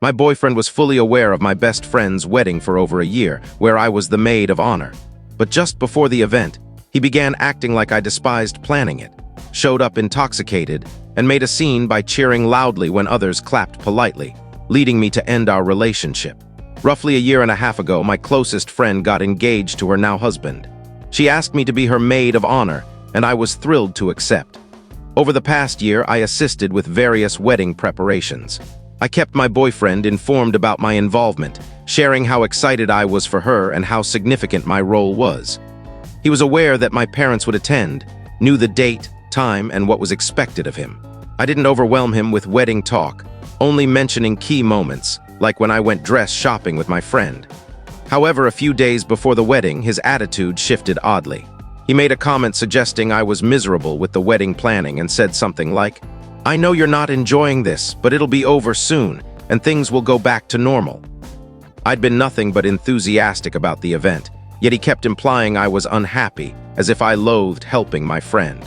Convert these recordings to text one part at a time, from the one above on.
My boyfriend was fully aware of my best friend's wedding for over a year, where I was the maid of honor. But just before the event, he began acting like I despised planning it, showed up intoxicated, and made a scene by cheering loudly when others clapped politely, leading me to end our relationship. Roughly a year and a half ago, my closest friend got engaged to her now husband. She asked me to be her maid of honor, and I was thrilled to accept. Over the past year, I assisted with various wedding preparations. I kept my boyfriend informed about my involvement, sharing how excited I was for her and how significant my role was. He was aware that my parents would attend, knew the date, time, and what was expected of him. I didn't overwhelm him with wedding talk, only mentioning key moments, like when I went dress shopping with my friend. However, a few days before the wedding, his attitude shifted oddly. He made a comment suggesting I was miserable with the wedding planning and said something like, "I know you're not enjoying this, but it'll be over soon, and things will go back to normal." I'd been nothing but enthusiastic about the event, yet he kept implying I was unhappy, as if I loathed helping my friend.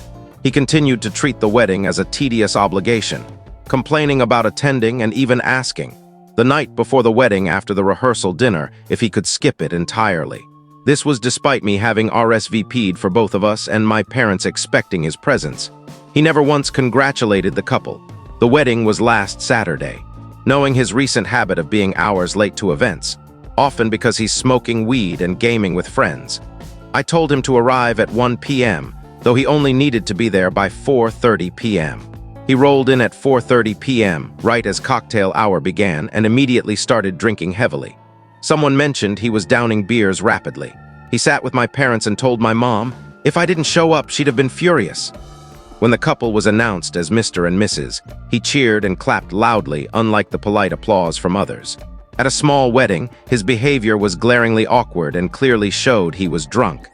He continued to treat the wedding as a tedious obligation, complaining about attending and even asking, the night before the wedding after the rehearsal dinner, if he could skip it entirely. This was despite me having RSVP'd for both of us and my parents expecting his presence. He never once congratulated the couple. The wedding was last Saturday. Knowing his recent habit of being hours late to events, often because he's smoking weed and gaming with friends, I told him to arrive at 1 p.m., though he only needed to be there by 4:30 p.m. He rolled in at 4:30 p.m., right as cocktail hour began, and immediately started drinking heavily. Someone mentioned he was downing beers rapidly. He sat with my parents and told my mom, if I didn't show up, she'd have been furious. When the couple was announced as Mr. and Mrs., he cheered and clapped loudly, unlike the polite applause from others. At a small wedding, his behavior was glaringly awkward and clearly showed he was drunk.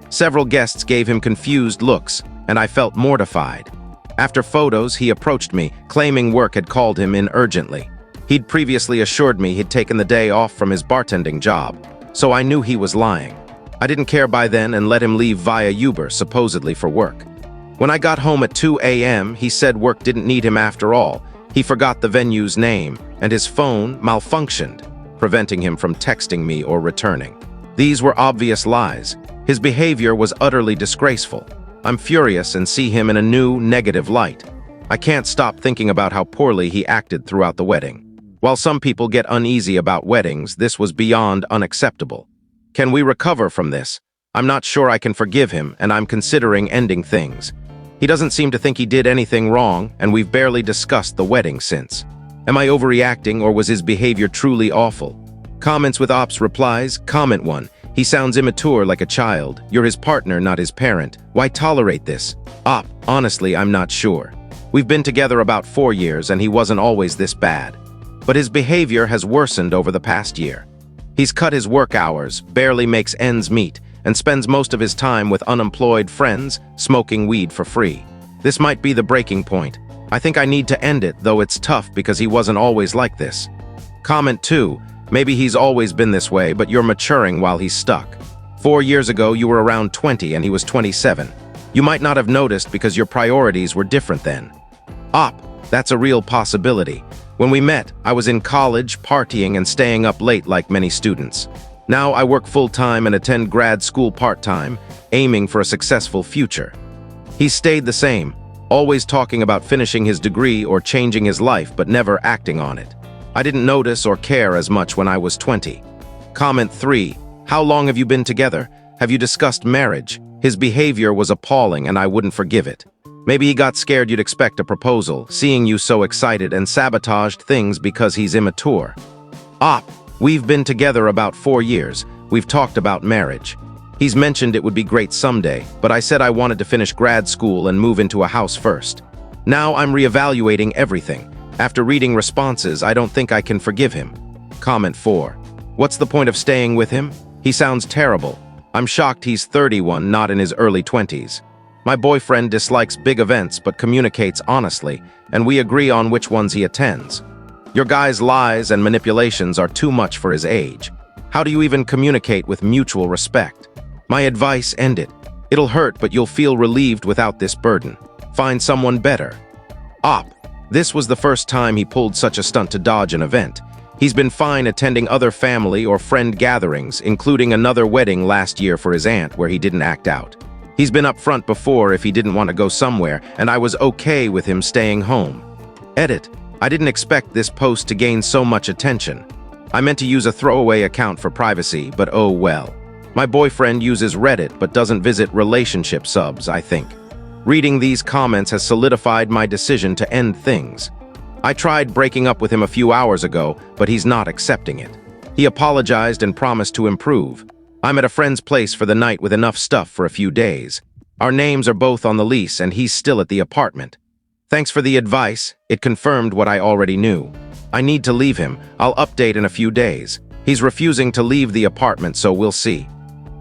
Several guests gave him confused looks, and I felt mortified. After photos, he approached me, claiming work had called him in urgently. He'd previously assured me he'd taken the day off from his bartending job, so I knew he was lying. I didn't care by then and let him leave via Uber, supposedly for work. When I got home at 2 a.m., he said work didn't need him after all. He forgot the venue's name, and his phone malfunctioned, preventing him from texting me or returning. These were obvious lies. His behavior was utterly disgraceful. I'm furious and see him in a new, negative light. I can't stop thinking about how poorly he acted throughout the wedding. While some people get uneasy about weddings, this was beyond unacceptable. Can we recover from this? I'm not sure I can forgive him, and I'm considering ending things. He doesn't seem to think he did anything wrong, and we've barely discussed the wedding since. Am I overreacting, or was his behavior truly awful? Comments with Ops replies, Comment 1. He sounds immature like a child. You're his partner, not his parent. Why tolerate this? Op, honestly, I'm not sure. We've been together about 4 years, and he wasn't always this bad. But his behavior has worsened over the past year. He's cut his work hours, barely makes ends meet, and spends most of his time with unemployed friends, smoking weed for free. This might be the breaking point. I think I need to end it, though it's tough because he wasn't always like this. Comment 2. Maybe he's always been this way, but you're maturing while he's stuck. 4 years ago, you were around 20 and he was 27. You might not have noticed because your priorities were different then. Op, that's a real possibility. When we met, I was in college, partying and staying up late like many students. Now I work full-time and attend grad school part-time, aiming for a successful future. He's stayed the same, always talking about finishing his degree or changing his life, but never acting on it. I didn't notice or care as much when I was 20. Comment 3. How long have you been together? Have you discussed marriage? His behavior was appalling and I wouldn't forgive it. Maybe he got scared you'd expect a proposal, seeing you so excited, and sabotaged things because he's immature. Op, we've been together about 4 years. We've talked about marriage. He's mentioned it would be great someday, but I said I wanted to finish grad school and move into a house first. Now I'm reevaluating everything. After reading responses, I don't think I can forgive him. Comment 4. What's the point of staying with him? He sounds terrible. I'm shocked he's 31, not in his early 20s. My boyfriend dislikes big events but communicates honestly, and we agree on which ones he attends. Your guy's lies and manipulations are too much for his age. How do you even communicate with mutual respect? My advice, end it. It'll hurt, but you'll feel relieved without this burden. Find someone better. Op, this was the first time he pulled such a stunt to dodge an event. He's been fine attending other family or friend gatherings, including another wedding last year for his aunt where he didn't act out. He's been upfront before if he didn't want to go somewhere, and I was okay with him staying home. Edit. I didn't expect this post to gain so much attention. I meant to use a throwaway account for privacy, but oh well. My boyfriend uses Reddit but doesn't visit relationship subs, I think. Reading these comments has solidified my decision to end things. I tried breaking up with him a few hours ago, but he's not accepting it. He apologized and promised to improve. I'm at a friend's place for the night with enough stuff for a few days. Our names are both on the lease and he's still at the apartment. Thanks for the advice. It confirmed what I already knew. I need to leave him. I'll update in a few days. He's refusing to leave the apartment, so we'll see.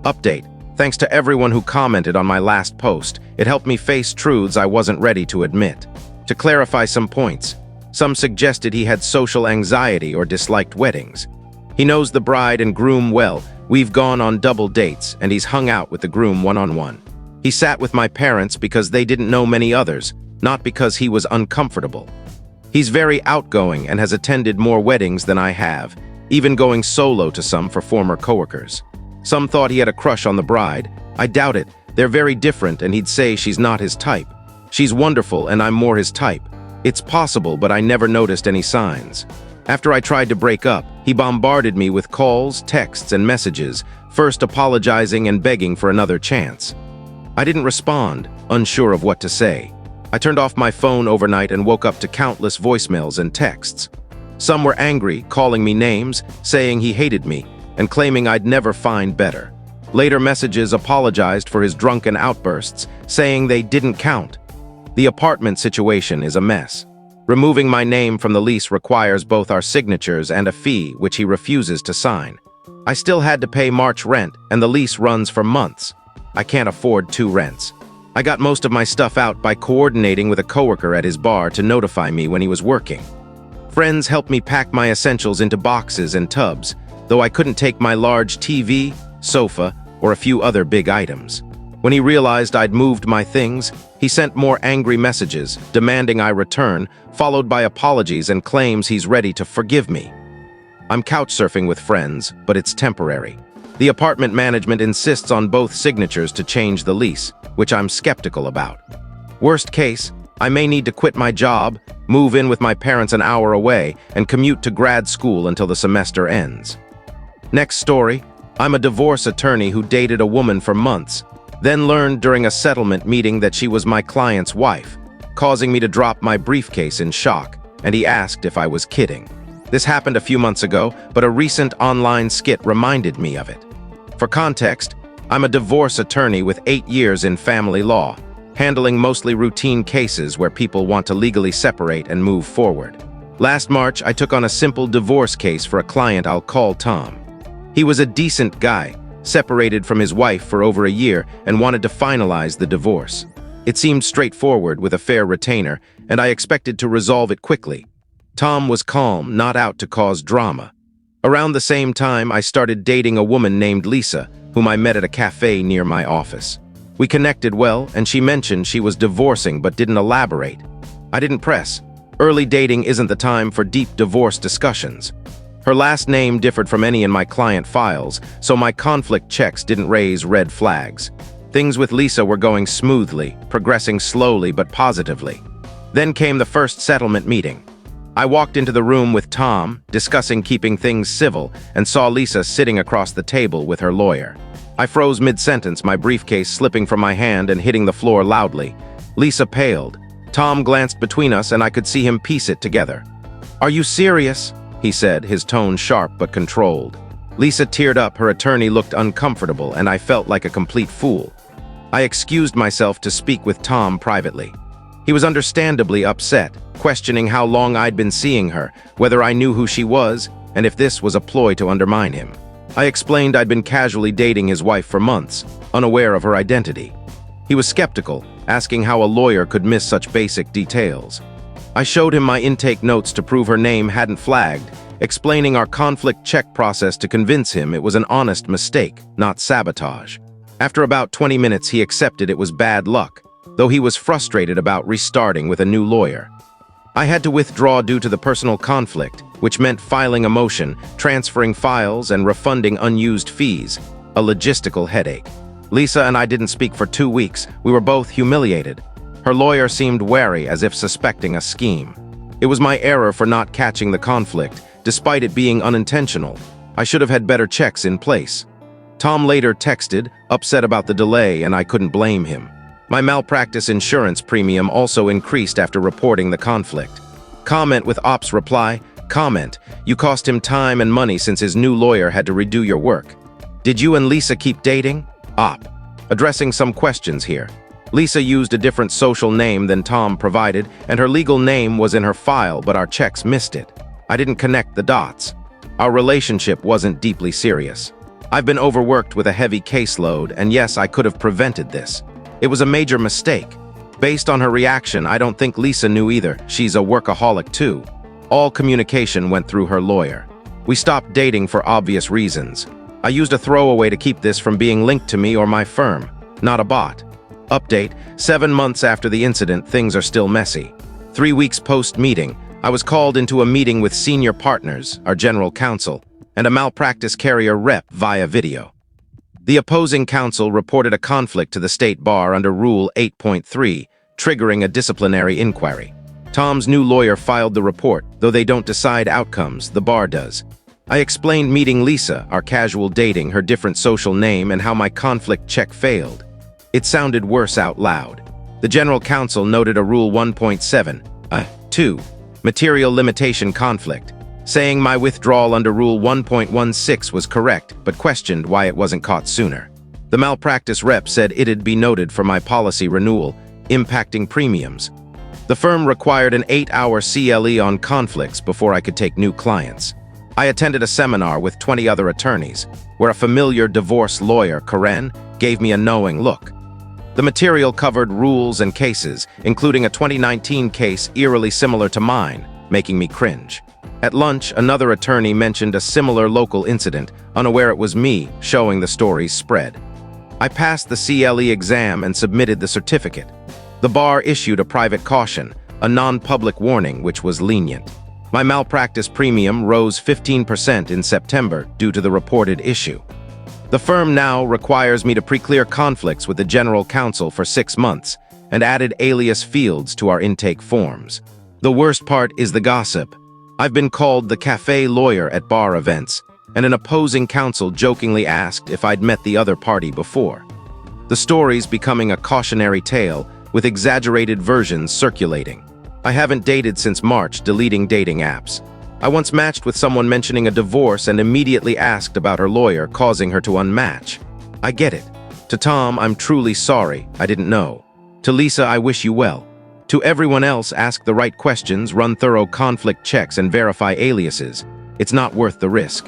Update. Thanks to everyone who commented on my last post. It helped me face truths I wasn't ready to admit. To clarify some points, some suggested he had social anxiety or disliked weddings. He knows the bride and groom well. We've gone on double dates, and he's hung out with the groom one-on-one. He sat with my parents because they didn't know many others, not because he was uncomfortable. He's very outgoing and has attended more weddings than I have, even going solo to some for former coworkers. Some thought he had a crush on the bride. I doubt it. They're very different, and he'd say she's not his type. She's wonderful, and I'm more his type. It's possible, but I never noticed any signs. After I tried to break up, he bombarded me with calls, texts, and messages, first apologizing and begging for another chance. I didn't respond, unsure of what to say. I turned off my phone overnight and woke up to countless voicemails and texts. Some were angry, calling me names, saying he hated me, and claiming I'd never find better. Later messages apologized for his drunken outbursts, saying they didn't count. The apartment situation is a mess. Removing my name from the lease requires both our signatures and a fee, which he refuses to sign. I still had to pay March rent, and the lease runs for months. I can't afford 2 rents. I got most of my stuff out by coordinating with a coworker at his bar to notify me when he was working. Friends helped me pack my essentials into boxes and tubs, though I couldn't take my large TV, sofa, or a few other big items. When he realized I'd moved my things, he sent more angry messages, demanding I return, followed by apologies and claims he's ready to forgive me. I'm couchsurfing with friends, but it's temporary. The apartment management insists on both signatures to change the lease, which I'm skeptical about. Worst case, I may need to quit my job, move in with my parents an hour away, and commute to grad school until the semester ends. Next story, I'm a divorce attorney who dated a woman for months, then learned during a settlement meeting that she was my client's wife, causing me to drop my briefcase in shock, and he asked if I was kidding. This happened a few months ago, but a recent online skit reminded me of it. For context, I'm a divorce attorney with 8 years in family law, handling mostly routine cases where people want to legally separate and move forward. Last March, I took on a simple divorce case for a client I'll call Tom. He was a decent guy, separated from his wife for over a year and wanted to finalize the divorce. It seemed straightforward with a fair retainer, and I expected to resolve it quickly. Tom was calm, not out to cause drama. Around the same time, I started dating a woman named Lisa, whom I met at a cafe near my office. We connected well, and she mentioned she was divorcing but didn't elaborate. I didn't press. Early dating isn't the time for deep divorce discussions. Her last name differed from any in my client files, so my conflict checks didn't raise red flags. Things with Lisa were going smoothly, progressing slowly but positively. Then came the first settlement meeting. I walked into the room with Tom, discussing keeping things civil, and saw Lisa sitting across the table with her lawyer. I froze mid-sentence, my briefcase slipping from my hand and hitting the floor loudly. Lisa paled. Tom glanced between us, and I could see him piece it together. "Are you serious?" he said, his tone sharp but controlled. Lisa teared up, her attorney looked uncomfortable, and I felt like a complete fool. I excused myself to speak with Tom privately. He was understandably upset, questioning how long I'd been seeing her, whether I knew who she was, and if this was a ploy to undermine him. I explained I'd been casually dating his wife for months, unaware of her identity. He was skeptical, asking how a lawyer could miss such basic details. I showed him my intake notes to prove her name hadn't flagged, explaining our conflict check process to convince him it was an honest mistake, not sabotage. After about 20 minutes, he accepted it was bad luck, though he was frustrated about restarting with a new lawyer. I had to withdraw due to the personal conflict, which meant filing a motion, transferring files, and refunding unused fees. A logistical headache. Lisa and I didn't speak for 2 weeks. We were both humiliated. Her lawyer seemed wary, as if suspecting a scheme. It was my error for not catching the conflict, despite it being unintentional. I should have had better checks in place. Tom later texted, upset about the delay, and I couldn't blame him. My malpractice insurance premium also increased after reporting the conflict. Comment with Op's reply, comment, you cost him time and money since his new lawyer had to redo your work. Did you and Lisa keep dating? Op. Addressing some questions here. Lisa used a different social name than Tom provided, and her legal name was in her file, but our checks missed it. I didn't connect the dots. Our relationship wasn't deeply serious. I've been overworked with a heavy caseload, and yes, I could have prevented this. It was a major mistake. Based on her reaction, I don't think Lisa knew either. She's a workaholic too. All communication went through her lawyer. We stopped dating for obvious reasons. I used a throwaway to keep this from being linked to me or my firm, not a bot. Update, 7 months after the incident, things are still messy. 3 weeks post-meeting, I was called into a meeting with senior partners, our general counsel, and a malpractice carrier rep via video. The opposing counsel reported a conflict to the state bar under Rule 8.3, triggering a disciplinary inquiry. Tom's new lawyer filed the report, though they don't decide outcomes, the bar does. I explained meeting Lisa, our casual dating, her different social name, and how my conflict check failed. It sounded worse out loud. The general counsel noted a Rule 1.7, 2, material limitation conflict, saying my withdrawal under Rule 1.16 was correct, but questioned why it wasn't caught sooner. The malpractice rep said it'd be noted for my policy renewal, impacting premiums. The firm required an 8-hour CLE on conflicts before I could take new clients. I attended a seminar with 20 other attorneys, where a familiar divorce lawyer, Karen, gave me a knowing look. The material covered rules and cases, including a 2019 case eerily similar to mine, making me cringe. At lunch, another attorney mentioned a similar local incident, unaware it was me, showing the story's spread. I passed the CLE exam and submitted the certificate. The bar issued a private caution, a non-public warning which was lenient. My malpractice premium rose 15% in September due to the reported issue. The firm now requires me to pre-clear conflicts with the general counsel for 6 months and added alias fields to our intake forms. The worst part is the gossip. I've been called the cafe lawyer at bar events, and an opposing counsel jokingly asked if I'd met the other party before. The story's becoming a cautionary tale, with exaggerated versions circulating. I haven't dated since March, deleting dating apps. I once matched with someone mentioning a divorce and immediately asked about her lawyer, causing her to unmatch. I get it. To Tom, I'm truly sorry, I didn't know. To Lisa, I wish you well. To everyone else, ask the right questions, run thorough conflict checks, and verify aliases. It's not worth the risk.